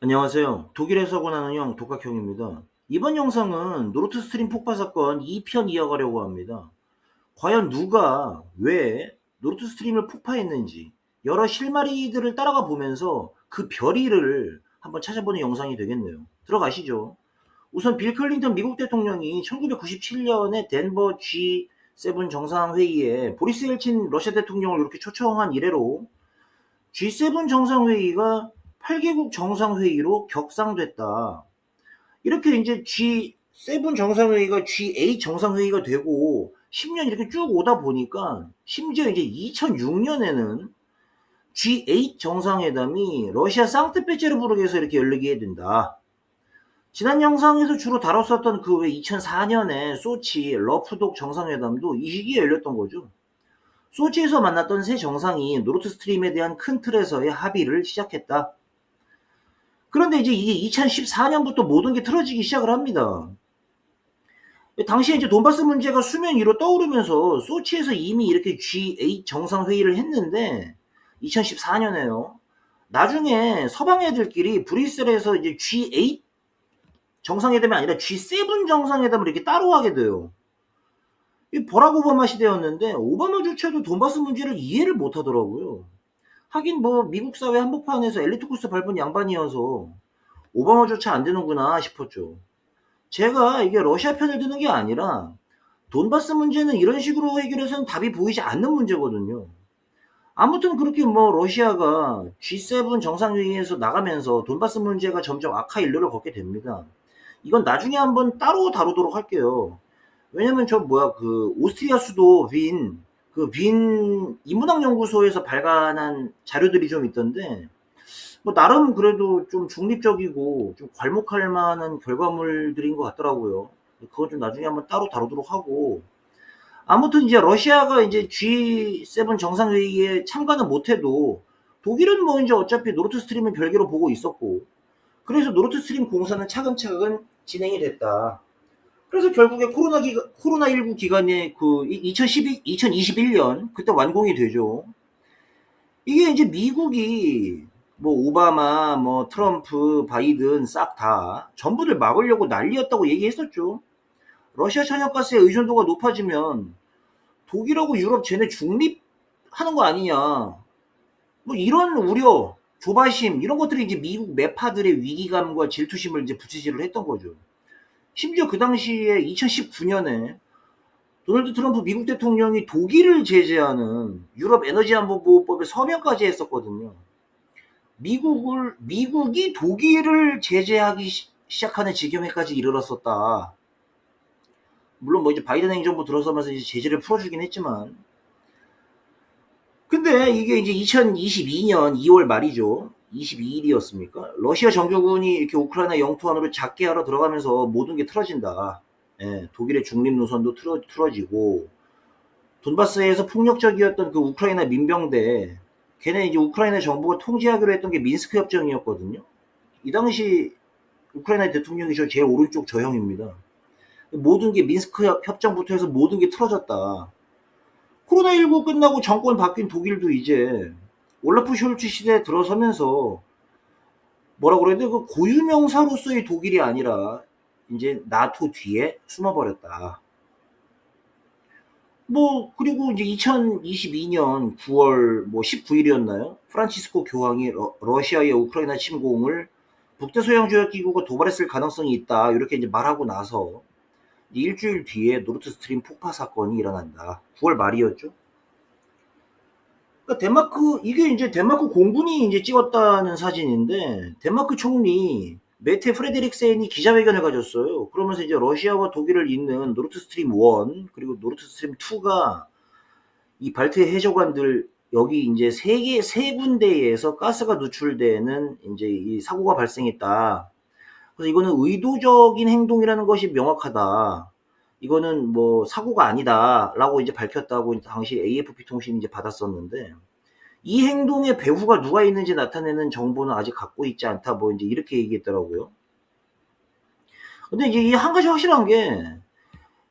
안녕하세요. 독일에서 권하는 형 독학형입니다. 이번 영상은 노르트 스트림 폭파 사건 2편 이어가려고 합니다. 과연 누가 왜 노르트 스트림을 폭파했는지 여러 실마리들을 따라가 보면서 그 별이를 한번 찾아보는 영상이 되겠네요. 들어가시죠. 우선 빌 클린턴 미국 대통령이 1997년에 덴버 G7 정상회의에 보리스 엘친 러시아 대통령을 이렇게 초청한 이래로 G7 정상회의가 8개국 정상회의로 격상됐다. 이렇게 이제 G7 정상회의가 G8 정상회의가 되고 10년 이렇게 쭉 오다 보니까 심지어 이제 2006년에는 G8 정상회담이 러시아 상트페테르부르크에서 이렇게 열리게 된다. 지난 영상에서 주로 다뤘었던 그 왜 2004년에 소치 러프독 정상회담도 이 시기에 열렸던 거죠. 소치에서 만났던 세 정상이 노르트 스트림에 대한 큰 틀에서의 합의를 시작했다. 그런데 이제 이게 2014년부터 모든 게 틀어지기 시작을 합니다. 당시에 이제 돈바스 문제가 수면 위로 떠오르면서 소치에서 이미 이렇게 G8 정상회의를 했는데 2014년에요. 나중에 서방 애들끼리 브뤼셀에서 이제 G8 정상회담이 아니라 G7 정상회담을 이렇게 따로 하게 돼요. 이 버락 오바마 시대였는데 오바마조차도 돈바스 문제를 이해를 못 하더라고요. 하긴 뭐 미국 사회 한복판에서 엘리트 코스 밟은 양반이어서 오바마조차 안 되는구나 싶었죠. 제가 이게 러시아 편을 드는 게 아니라 돈바스 문제는 이런 식으로 해결해서는 답이 보이지 않는 문제거든요. 아무튼 그렇게 뭐 러시아가 G7 정상회의에서 나가면서 돈바스 문제가 점점 악화 일로를 걷게 됩니다. 이건 나중에 한번 따로 다루도록 할게요. 왜냐면 저 뭐야 그 오스트리아 수도 빈 인문학 연구소에서 발간한 자료들이 좀 있던데 뭐 나름 그래도 좀 중립적이고 좀 괄목할 만한 결과물들인 것 같더라고요. 그건 좀 나중에 한번 따로 다루도록 하고 아무튼 이제 러시아가 이제 G7 정상회의에 참가는 못해도 독일은 뭐 이제 어차피 노르트 스트림은 별개로 보고 있었고 그래서 노르트 스트림 공사는 차근차근 진행이 됐다. 그래서 결국에 코로나19 기간에 그 2021년 그때 완공이 되죠. 이게 이제 미국이 뭐 오바마, 뭐 트럼프, 바이든 싹 다 전부를 막으려고 난리였다고 얘기했었죠. 러시아 천연가스의 의존도가 높아지면 독일하고 유럽 쟤네 중립하는 거 아니냐. 뭐 이런 우려, 조바심 이런 것들이 이제 미국 매파들의 위기감과 질투심을 이제 부채질을 했던 거죠. 심지어 그 당시에 2019년에 도널드 트럼프 미국 대통령이 독일을 제재하는 유럽 에너지 안보보호법에 서명까지 했었거든요. 미국이 독일을 제재하기 시작하는 지경에까지 이르렀었다. 물론 뭐 이제 바이든 행정부 들어서면서 이제 제재를 풀어주긴 했지만, 근데 이게 이제 2022년 2월 말이죠. 22일이었습니까? 러시아 정규군이 이렇게 우크라이나 영토 안으로 작게 하러 들어가면서 모든 게 틀어진다. 예, 독일의 중립 노선도 틀어지고, 돈바스에서 폭력적이었던 그 우크라이나 민병대, 걔네 이제 우크라이나 정부가 통제하기로 했던 게 민스크 협정이었거든요. 이 당시 우크라이나 대통령이 저 제일 오른쪽 저 형입니다. 모든 게 민스크 협정부터 해서 모든 게 틀어졌다. 코로나19 끝나고 정권 바뀐 독일도 이제 올라프 숄츠 시대에 들어서면서 뭐라고 그래야 돼? 그 고유명사로서의 독일이 아니라 이제 나토 뒤에 숨어버렸다. 뭐 그리고 이제 2022년 9월 뭐 19일이었나요? 프란치스코 교황이 러시아의 우크라이나 침공을 북대서양조약기구가 도발했을 가능성이 있다 이렇게 이제 말하고 나서 일주일 뒤에 노르트 스트림 폭파 사건이 일어난다. 9월 말이었죠. 그러니까 이게 이제 덴마크 공군이 이제 찍었다는 사진인데 덴마크 총리 메테 프레데릭센이 기자회견을 가졌어요. 그러면서 이제 러시아와 독일을 잇는 노르트 스트림 1 그리고 노르트 스트림 2가 이 발트 해적관들 여기 이제 세 군데에서 가스가 누출되는 이제 이 사고가 발생했다. 그래서 이거는 의도적인 행동이라는 것이 명확하다. 이거는 뭐 사고가 아니다라고 이제 밝혔다고 당시 AFP 통신이 이제 받았었는데 이 행동의 배후가 누가 있는지 나타내는 정보는 아직 갖고 있지 않다. 뭐 이제 이렇게 얘기했더라고요. 근데 이제 이 한 가지 확실한 게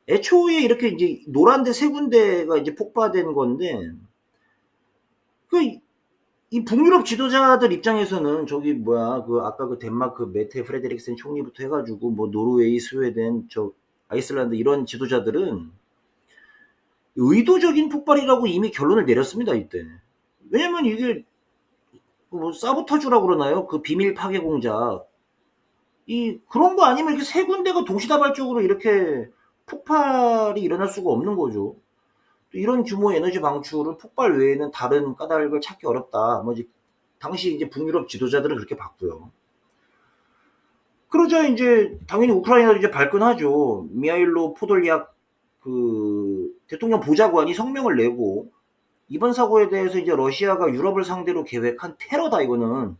애초에 이렇게 이제 노란데 세 군데가 이제 폭파된 건데 그 이 북유럽 지도자들 입장에서는 저기 뭐야 그 아까 그 덴마크 메테 프레데릭센 총리부터 해가지고 뭐 노르웨이, 스웨덴, 저 아이슬란드 이런 지도자들은 의도적인 폭발이라고 이미 결론을 내렸습니다 이때. 왜냐면 이게 뭐 사보타주라고 그러나요? 그 비밀 파괴 공작. 이 그런 거 아니면 이렇게 세 군데가 동시다발적으로 이렇게 폭발이 일어날 수가 없는 거죠. 또 이런 규모의 에너지 방출은 폭발 외에는 다른 까닭을 찾기 어렵다. 뭐 이제 당시 이제 북유럽 지도자들은 그렇게 봤고요. 그러자 이제 당연히 우크라이나도 이제 발끈하죠. 미하일로 포돌리악 그 대통령 보좌관이 성명을 내고 이번 사고에 대해서 이제 러시아가 유럽을 상대로 계획한 테러다 이거는.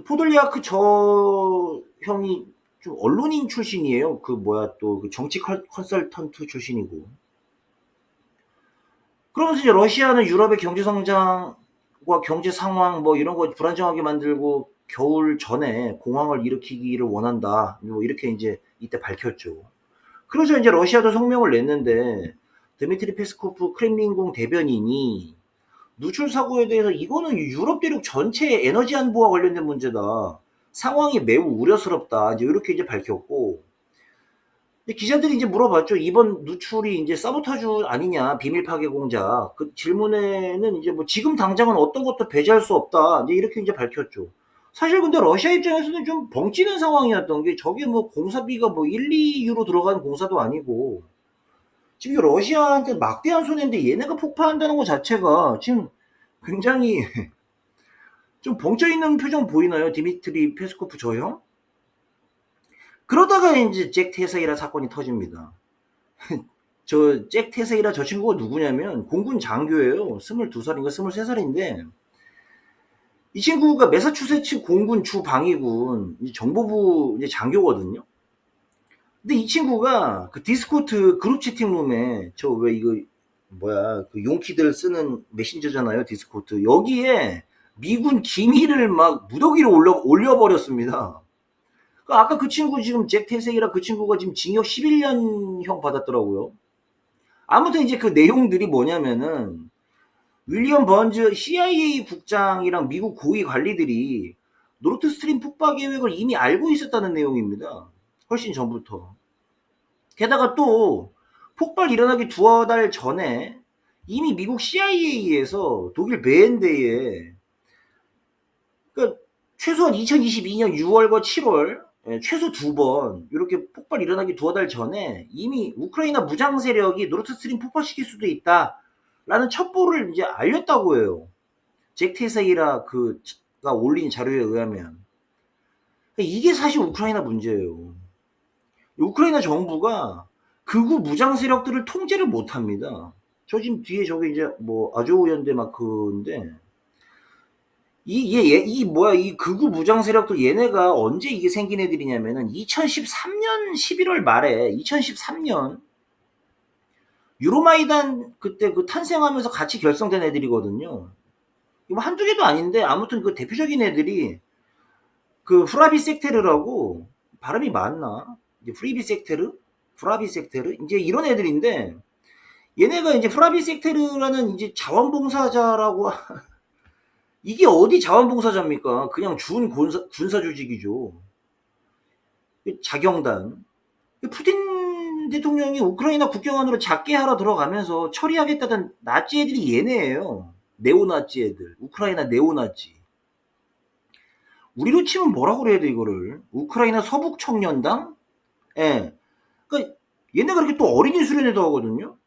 포돌리아크 저 형이 좀 언론인 출신이에요. 그 뭐야 또 그 정치 컨설턴트 출신이고. 그러면서 이제 러시아는 유럽의 경제 성장과 경제 상황 뭐 이런 거 불안정하게 만들고 겨울 전에 공황을 일으키기를 원한다. 뭐 이렇게 이제 이때 밝혔죠. 그러자 이제 러시아도 성명을 냈는데 드미트리 페스코프 크렘린궁 대변인이 누출 사고에 대해서 이거는 유럽 대륙 전체의 에너지 안보와 관련된 문제다. 상황이 매우 우려스럽다. 이제 이렇게 이제 밝혔고, 기자들이 이제 물어봤죠. 이번 누출이 이제 사보타주 아니냐, 비밀 파괴 공작. 그 질문에는 이제 뭐 지금 당장은 어떤 것도 배제할 수 없다. 이제 이렇게 이제 밝혔죠. 사실 근데 러시아 입장에서는 좀 벙찌는 상황이었던 게 저게 뭐 공사비가 뭐 1, 2유로 들어가는 공사도 아니고 지금 러시아한테 막대한 손해인데 얘네가 폭파한다는 것 자체가 지금 굉장히 좀 벙쪄 있는 표정 보이나요? 디미트리 페스코프 저 형? 그러다가 이제 잭 테세이라 사건이 터집니다. 저 잭 테세이라 저 친구가 누구냐면 공군 장교예요. 22살인가 23살인데 이 친구가 매사추세츠 공군 주방위군 정보부 이제 장교거든요. 근데 이 친구가 그 디스코트 그룹 채팅룸에 저 왜 이거 뭐야 그 용키들 쓰는 메신저잖아요 디스코트 여기에 미군 기밀을 막 무더기로 올려버렸습니다. 아까 그 친구 지금 잭 태세이라 그 친구가 지금 징역 11년형 받았더라고요. 아무튼 이제 그 내용들이 뭐냐면은 윌리엄 번즈 CIA 국장이랑 미국 고위 관리들이 노르트 스트림 폭파 계획을 이미 알고 있었다는 내용입니다. 훨씬 전부터. 게다가 또 폭발 일어나기 두어 달 전에 이미 미국 CIA에서 독일 베엔데에 그러니까 최소한 2022년 6월과 7월 최소 2번 이렇게 폭발 일어나기 두어 달 전에 이미 우크라이나 무장 세력이 노르트 스트림 폭파시킬 수도 있다라는 첩보를 이제 알렸다고 해요. 잭 테세이라 그가 올린 자료에 의하면 이게 사실 우크라이나 문제예요. 우크라이나 정부가 극우 무장 세력들을 통제를 못합니다. 저 지금 뒤에 저게 이제 뭐 아조우 현대마크인데 이 극우 무장 세력도 얘네가 언제 이게 생긴 애들이냐면은 2013년 11월 말에 2013년 유로마이단 그때 그 탄생하면서 같이 결성된 애들이거든요. 이거 한두 개도 아닌데 아무튼 그 대표적인 애들이 그 프라비 섹테르라고 발음이 맞나? 이제 프리비 섹테르? 프라비 섹테르? 이제 이런 애들인데 얘네가 이제 프라비 섹테르라는 이제 자원봉사자라고 이게 어디 자원봉사자입니까? 그냥 준 군사 조직이죠. 자경단. 푸틴 대통령이 우크라이나 국경 안으로 작게 하러 들어가면서 처리하겠다던 나치 애들이 얘네예요. 네오나치 애들. 우크라이나 네오나치. 우리로 치면 뭐라고 그래야 돼 이거를. 우크라이나 서북청년당? 예. 그러니까 얘네가 그렇게 또 어린이 수련회도 하거든요.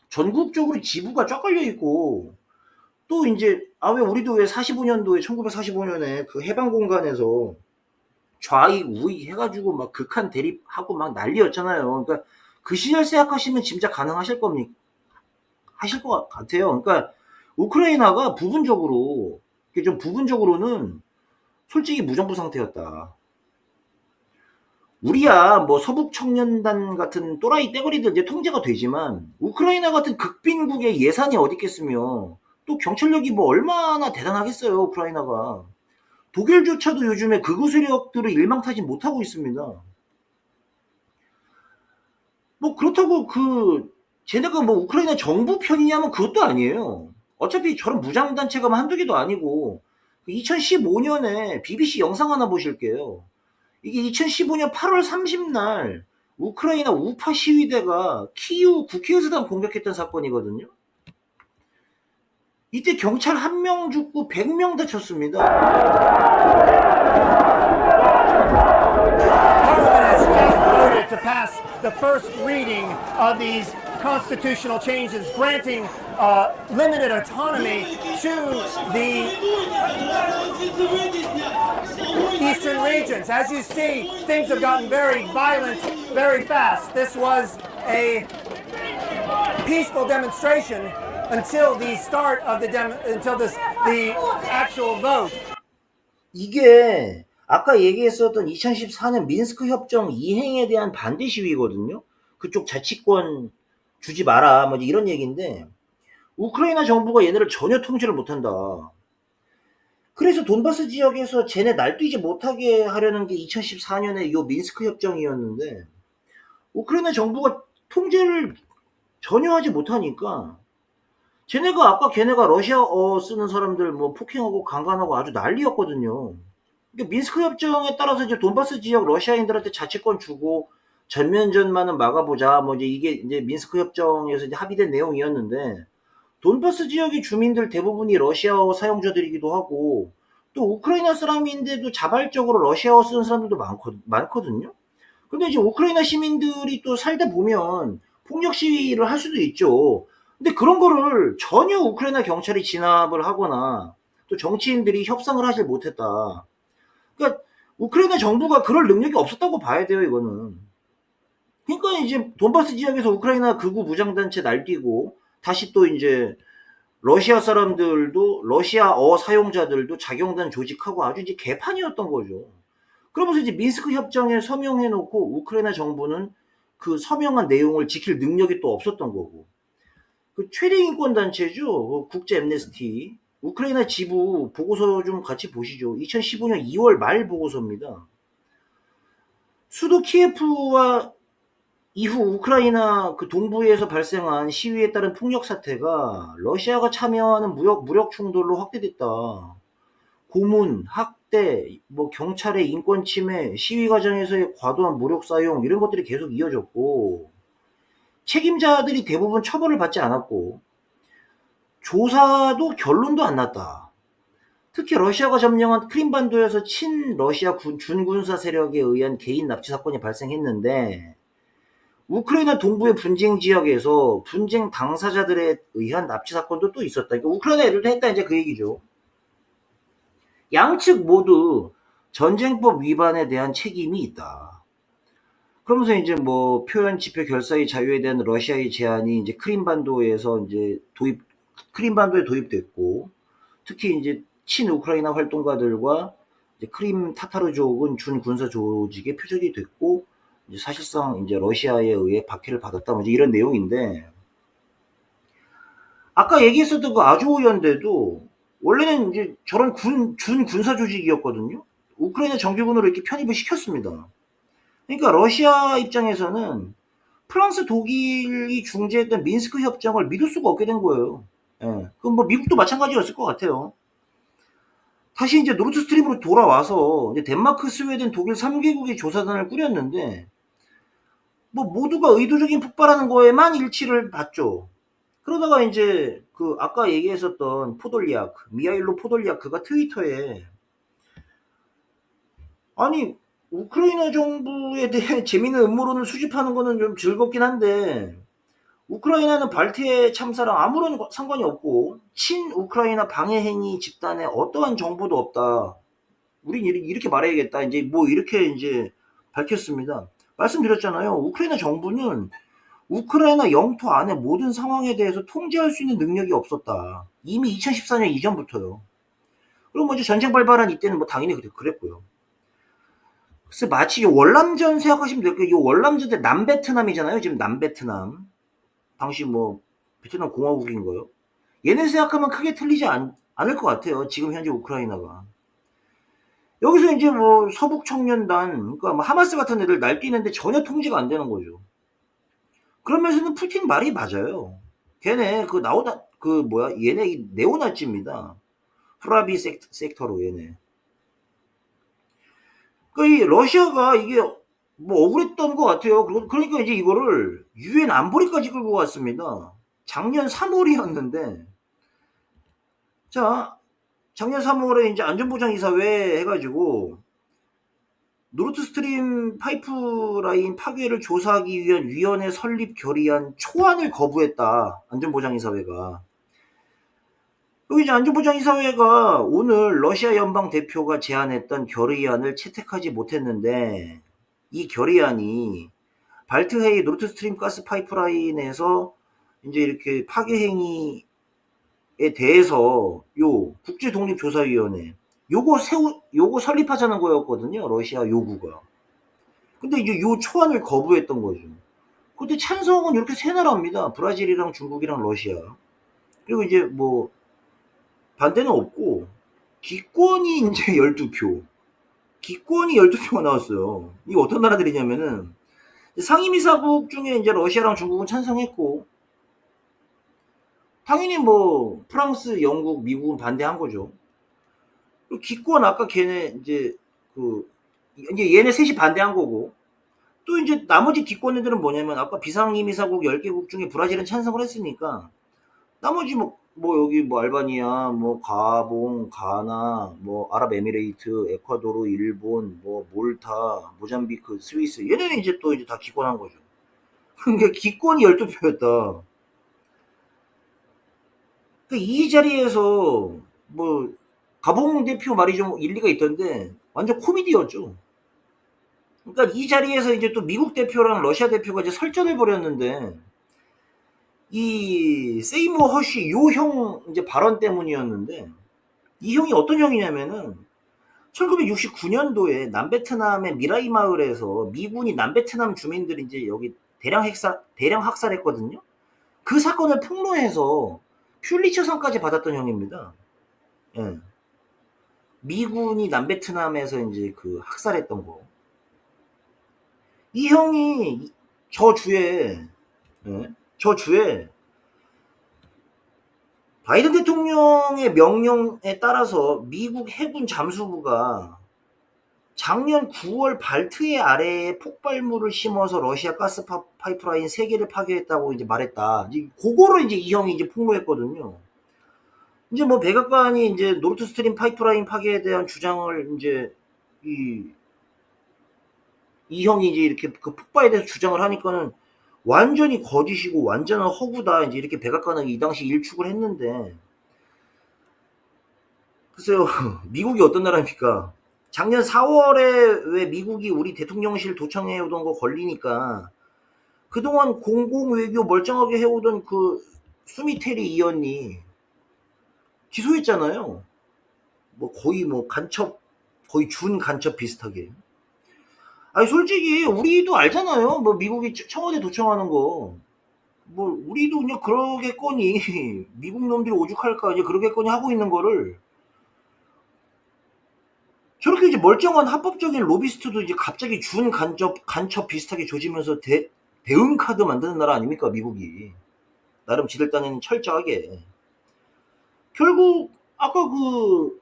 전국적으로 지부가 쫙 걸려 있고 또 이제 왜 우리도 왜 45년도에 1945년에 그 해방 공간에서 좌익 우익 해가지고 막 극한 대립하고 막 난리였잖아요. 그러니까 그 시절 생각하시면 진짜 가능하실 겁니까? 하실 것 같아요. 그러니까 우크라이나가 부분적으로는 솔직히 무정부 상태였다. 우리야 뭐 서북 청년단 같은 또라이 떼거리들 이제 통제가 되지만 우크라이나 같은 극빈국의 예산이 어디 있겠으며 또 경찰력이 뭐 얼마나 대단하겠어요 우크라이나가. 독일조차도 요즘에 극우 세력들을 일망타진 못하고 있습니다. 뭐 그렇다고 쟤네가 뭐 우크라이나 정부 편이냐면 그것도 아니에요. 어차피 저런 무장단체가 한두 개도 아니고 2015년에 BBC 영상 하나 보실게요. 이게 2015년 8월 30날 우크라이나 우파 시위대가 키이우 국회의사당 공격했던 사건이거든요. 이때 경찰 1명 죽고 100명 다쳤습니다. Parliament has just voted to pass the first reading of these constitutional changes, granting limited autonomy to the eastern regions. As you see, things have gotten very violent very fast. This was a peaceful demonstration until the start of the actual vote. 이게 아까 얘기했었던 2014년 민스크 협정 이행에 대한 반대 시위거든요. 그쪽 자치권 주지 마라 뭐 이런 얘기인데 우크라이나 정부가 얘네를 전혀 통제를 못한다. 그래서 돈바스 지역에서 쟤네 날뛰지 못하게 하려는 게 2014년에 요 민스크 협정이었는데 우크라이나 정부가 통제를 전혀 하지 못하니까 쟤네가 아까 걔네가 러시아어 쓰는 사람들 뭐 폭행하고 강간하고 아주 난리였거든요. 그러니까 민스크 협정에 따라서 이제 돈바스 지역 러시아인들한테 자치권 주고 전면전만은 막아보자. 뭐 이게 이제 민스크 협정에서 이제 합의된 내용이었는데 돈바스 지역의 주민들 대부분이 러시아어 사용자들이기도 하고 또 우크라이나 사람인데도 자발적으로 러시아어 쓰는 사람들도 많거든요. 근데 이제 우크라이나 시민들이 또 살다 보면 폭력 시위를 할 수도 있죠. 근데 그런 거를 전혀 우크라이나 경찰이 진압을 하거나 또 정치인들이 협상을 하질 못했다. 그러니까 우크라이나 정부가 그럴 능력이 없었다고 봐야 돼요, 이거는. 그러니까 이제 돈바스 지역에서 우크라이나 극우 무장단체 날뛰고 다시 또 이제 러시아 사람들도 러시아어 사용자들도 자경단 조직하고 아주 이제 개판이었던 거죠. 그러면서 이제 민스크 협정에 서명해 놓고 우크라이나 정부는 그 서명한 내용을 지킬 능력이 또 없었던 거고. 그 최대 인권 단체죠. 국제 엠네스티. 우크라이나 지부 보고서 좀 같이 보시죠. 2015년 2월 말 보고서입니다. 수도 키예프와 이후 우크라이나 그 동부에서 발생한 시위에 따른 폭력 사태가 러시아가 참여하는 무력 충돌로 확대됐다. 고문, 학대, 뭐 경찰의 인권 침해, 시위 과정에서의 과도한 무력 사용 이런 것들이 계속 이어졌고 책임자들이 대부분 처벌을 받지 않았고 조사도 결론도 안 났다. 특히 러시아가 점령한 크림반도에서 친러시아 준군사 세력에 의한 개인 납치 사건이 발생했는데 우크라이나 동부의 분쟁 지역에서 분쟁 당사자들에 의한 납치 사건도 또 있었다. 그러니까 우크라이나 애들도 했다 이제 그 얘기죠. 양측 모두 전쟁법 위반에 대한 책임이 있다. 그러면서 이제 뭐 표현 집회 결사의 자유에 대한 러시아의 제한이 이제 크림반도에서 이제 크림반도에 도입됐고 특히 이제 친우크라이나 활동가들과 이제 크림 타타르족은 준군사 조직의 표적이 됐고 이제 사실상 이제 러시아에 의해 박해를 받았다. 뭐 이제 이런 내용인데 아까 얘기했었던 그 아조우 연대도 원래는 이제 저런 준군사 조직이었거든요. 우크라이나 정규군으로 이렇게 편입을 시켰습니다. 그러니까 러시아 입장에서는 프랑스, 독일이 중재했던 민스크 협정을 믿을 수가 없게 된 거예요. 예. 그럼 뭐 미국도 마찬가지였을 것 같아요. 다시 이제 노르드스트림으로 돌아와서 이제 덴마크, 스웨덴, 독일 3개국의 조사단을 꾸렸는데 뭐 모두가 의도적인 폭발하는 거에만 일치를 받죠. 그러다가 이제 그 아까 얘기했었던 미하일로 포돌리아크가 트위터에 아니 우크라이나 정부에 대해 재미있는 음모론을 수집하는 거는 좀 즐겁긴 한데 우크라이나는 발트해 참사랑 아무런 상관이 없고 친우크라이나 방해 행위 집단에 어떠한 정보도 없다. 우린 이렇게 말해야겠다. 이제 뭐 이렇게 이제 밝혔습니다. 말씀드렸잖아요. 우크라이나 정부는 우크라이나 영토 안의 모든 상황에 대해서 통제할 수 있는 능력이 없었다. 이미 2014년 이전부터요. 그럼 이제 전쟁 발발한 이때는 뭐 당연히 그랬고요. 그래서 마치 월남전 생각하시면 될 거예요. 이 월남전 때 남베트남이잖아요. 지금 남베트남. 당시 뭐 베트남 공화국인 거요. 얘네 생각하면 크게 틀리지 않을 것 같아요. 지금 현재 우크라이나가. 여기서 이제 뭐 서북 청년단, 그러니까 뭐 하마스 같은 애들 날뛰는데 전혀 통제가 안 되는 거죠. 그러면서는 푸틴 말이 맞아요. 걔네 그 뭐야 얘네 네오나치입니다. 프라비 섹터로 얘네. 이 러시아가 이게 뭐 억울했던 것 같아요. 그러니까 이제 이거를 유엔 안보리까지 끌고 갔습니다. 작년 3월이었는데 자 작년 3월에 이제 안전보장이사회 해가지고 노르드스트림 파이프라인 파괴를 조사하기 위한 위원회 설립 결의안 초안을 거부했다. 안전보장이사회가. 여기 이제 안전보장이사회가 오늘 러시아 연방 대표가 제안했던 결의안을 채택하지 못했는데 이 결의안이 발트해의 노르드스트림 가스 파이프라인에서 이제 이렇게 파괴 행위에 대해서 요 국제독립조사위원회 요거 설립하자는 거였거든요. 러시아 요구가. 근데 이제 요 초안을 거부했던 거죠. 근데 찬성은 이렇게 세 나라입니다. 브라질이랑 중국이랑 러시아. 그리고 이제 뭐 반대는 없고 기권이 이제 12표. 기권이 12표가 나왔어요. 이게 어떤 나라들이냐면은 상임이사국 중에 이제 러시아랑 중국은 찬성했고 당연히 뭐 프랑스, 영국, 미국은 반대한 거죠. 그리고 기권 아까 걔네 이제 이제 얘네 셋이 반대한 거고 또 이제 나머지 기권들은 뭐냐면 아까 비상임이사국 10개국 중에 브라질은 찬성을 했으니까 나머지 뭐 여기 뭐 알바니아, 뭐 가봉, 가나, 뭐 아랍에미레이트, 에콰도르, 일본, 뭐 몰타, 모잠비크, 스위스 얘네는 이제 또 이제 다 기권한 거죠. 그러니까 기권이 12표였다. 이 자리에서 뭐 가봉 대표 말이 좀 일리가 있던데 완전 코미디였죠. 그러니까 이 자리에서 이제 또 미국 대표랑 러시아 대표가 이제 설전을 벌였는데 이 세이머 허쉬 요 형 이제 발언 때문이었는데 이 형이 어떤 형이냐면은 1969년도에 남베트남의 미라이 마을에서 미군이 남베트남 주민들이 이제 여기 대량 학살했거든요. 그 사건을 폭로해서 퓰리처상까지 받았던 형입니다. 예. 미군이 남베트남에서 이제 그 학살했던 거. 이 형이 저 주에 바이든 대통령의 명령에 따라서 미국 해군 잠수부가 작년 9월 발트해 아래에 폭발물을 심어서 러시아 가스 파이프라인 3개를 파괴했다고 이제 말했다. 이제 그거를 이제 이 형이 이제 폭로했거든요. 이제 뭐 백악관이 이제 노르드스트림 파이프라인 파괴에 대한 주장을 이제 이 형이 이제 이렇게 그 폭발에 대해서 주장을 하니까는 완전히 거짓이고 완전한 허구다. 이제 이렇게 백악관은 이 당시 일축을 했는데 글쎄요. 미국이 어떤 나라입니까? 작년 4월에 왜 미국이 우리 대통령실 도청해 오던 거 걸리니까 그동안 공공외교 멀쩡하게 해오던 그 수미테리 의원이 기소했잖아요. 뭐 거의 뭐 간첩, 거의 준 간첩 비슷하게. 아니 솔직히 우리도 알잖아요. 뭐 미국이 청와대 도청하는 거. 뭐 우리도 그냥 그러겠거니 미국 놈들이 오죽할까 이제 그러겠거니 하고 있는 거를 저렇게 이제 멀쩡한 합법적인 로비스트도 이제 갑자기 준 간첩 비슷하게 조지면서 대응 카드 만드는 나라 아닙니까 미국이. 나름 지들 딴에는 철저하게. 결국 아까 그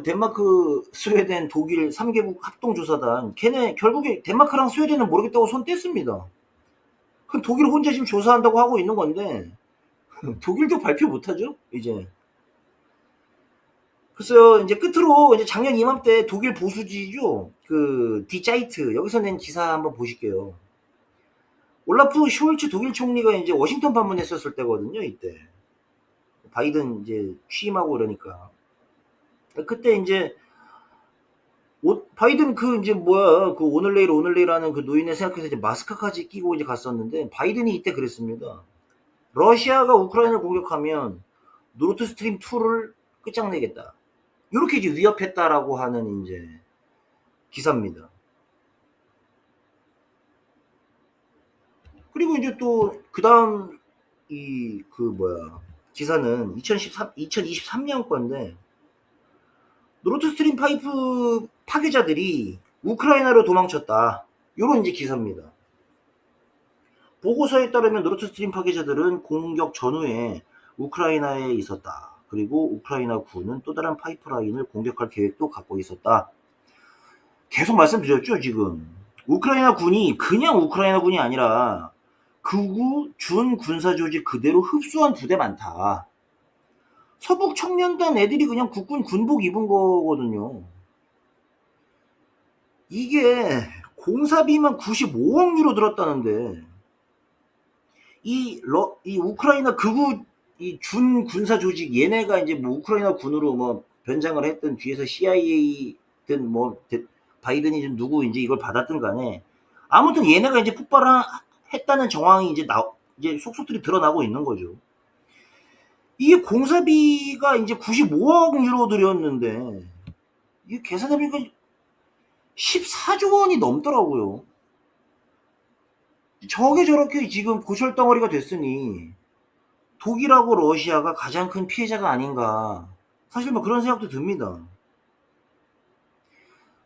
덴마크, 스웨덴, 독일 3개국 합동조사단 걔네 결국에 덴마크랑 스웨덴은 모르겠다고 손 뗐습니다. 그럼 독일 혼자 지금 조사한다고 하고 있는 건데 독일도 발표 못하죠 이제. 글쎄요 이제 끝으로 이제 작년 이맘때 독일 보수지죠 그 디자이트 여기서 낸 기사 한번 보실게요. 올라프 숄츠 독일 총리가 이제 워싱턴 방문했었을 때거든요 이때. 바이든 이제 취임하고 그러니까 그때 이제 바이든 그 이제 그 오늘 내일 하는 그 노인네 생각해서 이제 마스크까지 끼고 이제 갔었는데 바이든이 이때 그랬습니다. 러시아가 우크라이나를 공격하면 노르드스트림 2를 끝장내겠다. 이렇게 이제 위협했다라고 하는 이제 기사입니다. 그리고 이제 또 그다음 기사는 2023년 건데 노르드스트림 파이프 파괴자들이 우크라이나로 도망쳤다. 요런 이제 기사입니다. 보고서에 따르면 노르드스트림 파괴자들은 공격 전후에 우크라이나에 있었다. 그리고 우크라이나 군은 또 다른 파이프라인을 공격할 계획도 갖고 있었다. 계속 말씀드렸죠, 지금. 우크라이나 군이 그냥 우크라이나 군이 아니라 극우 준 군사조직 그대로 흡수한 부대 많다. 서북 청년단 애들이 그냥 국군 군복 입은 거거든요. 이게 공사비만 95억 유로 들었다는데 이 우크라이나 극우 이 준 군사 조직 얘네가 이제 뭐 우크라이나 군으로 뭐 변장을 했든 뒤에서 CIA든 뭐 바이든이 좀 누구인지 이걸 받았든 간에 아무튼 얘네가 이제 폭발을 했다는 정황이 이제 속속들이 드러나고 있는 거죠. 이게 공사비가 이제 95억 유로 들였는데 이게 계산해보니까 14조 원이 넘더라고요. 저게 저렇게 지금 고철덩어리가 됐으니 독일하고 러시아가 가장 큰 피해자가 아닌가. 사실 뭐 그런 생각도 듭니다.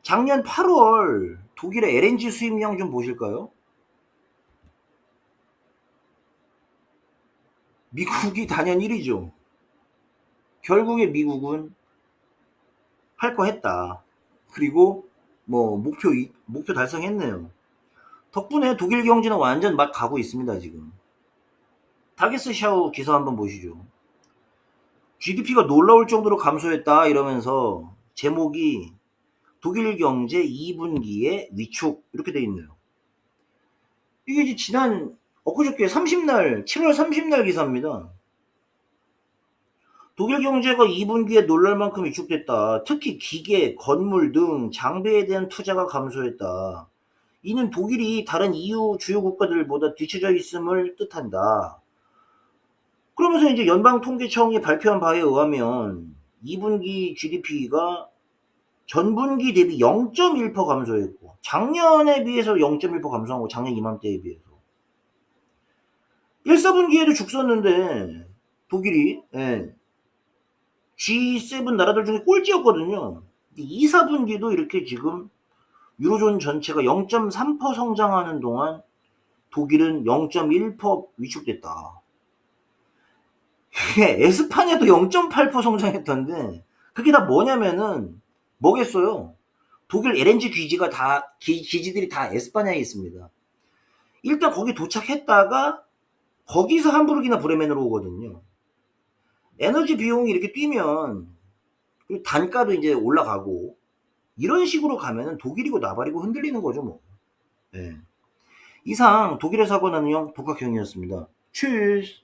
작년 8월 독일의 LNG 수입량 좀 보실까요? 미국이 단연 1위죠. 결국에 미국은 할 거 했다. 그리고 뭐 목표 달성했네요. 덕분에 독일 경제는 완전 막 가고 있습니다, 지금. 타게스샤우 기사 한번 보시죠. GDP가 놀라울 정도로 감소했다 이러면서 제목이 독일 경제 2분기의 위축 이렇게 돼 있네요. 이게 이제 지난 엊그저께 30날 7월 30날 기사입니다. 독일 경제가 2분기에 놀랄 만큼 위축됐다. 특히 기계, 건물 등 장비에 대한 투자가 감소했다. 이는 독일이 다른 EU 주요 국가들보다 뒤처져 있음을 뜻한다. 그러면서 이제 연방통계청이 발표한 바에 의하면 2분기 GDP가 전분기 대비 0.1% 감소했고 작년에 비해서 0.1% 감소한 거 작년 이맘때에 비해서 1, 4분기에도 죽었는데 독일이 G7 나라들 중에 꼴찌였거든요. 2, 4분기도 이렇게 지금 유로존 전체가 0.3% 성장하는 동안 독일은 0.1% 위축됐다. 에스파냐도 0.8% 성장했던데 그게 다 뭐겠어요? 독일 LNG 기지들이 다 에스파냐에 있습니다. 일단 거기 도착했다가 거기서 함부르기나 브레멘으로 오거든요. 에너지 비용이 이렇게 뛰면 그리고 단가도 이제 올라가고 이런 식으로 가면은 독일이고 나발이고 흔들리는 거죠, 뭐. 네. 이상 독일의 사고 나는 형 독학형이었습니다. Tschüss.